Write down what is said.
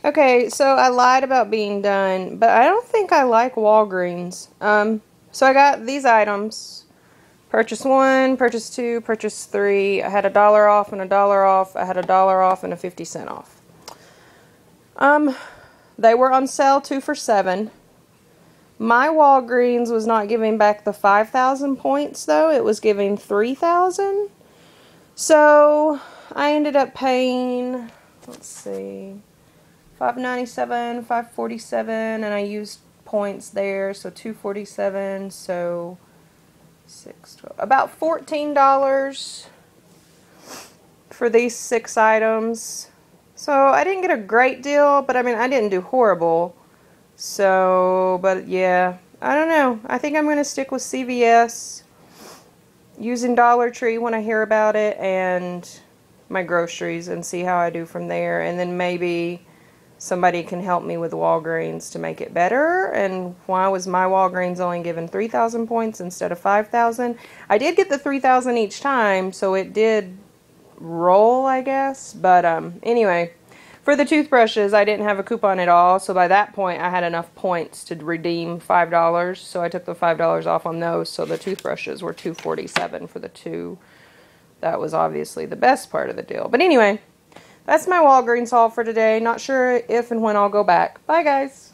Okay, so I lied about being done, but I don't think I like Walgreens. So I got these items. Purchase 1, purchase 2, purchase 3. I had $1 off and $1 off. I had $1 off and a 50-cent off. They were on sale 2 for $7. My Walgreens was not giving back the 5,000 points though. It was giving 3,000. So I ended up paying, let's see, $5.97, $5.47, and I used points there, so $2.47, so $6.12, about $14 for these 6 items. So I didn't get a great deal, but I mean, I didn't do horrible. So, but yeah, I don't know. I think I'm going to stick with CVS, using Dollar Tree when I hear about it, and my groceries, and see how I do from there. And then maybe somebody can help me with Walgreens to make it better. And why was my Walgreens only given 3,000 points instead of 5,000? I did get the 3,000 each time, so it did roll, I guess. But anyway, for the toothbrushes, I didn't have a coupon at all, so by that point I had enough points to redeem $5, so I took the $5 off on those, so the toothbrushes were $2.47 for the 2. That was obviously the best part of the deal. But anyway, that's my Walgreens haul for today. Not sure if and when I'll go back. Bye, guys.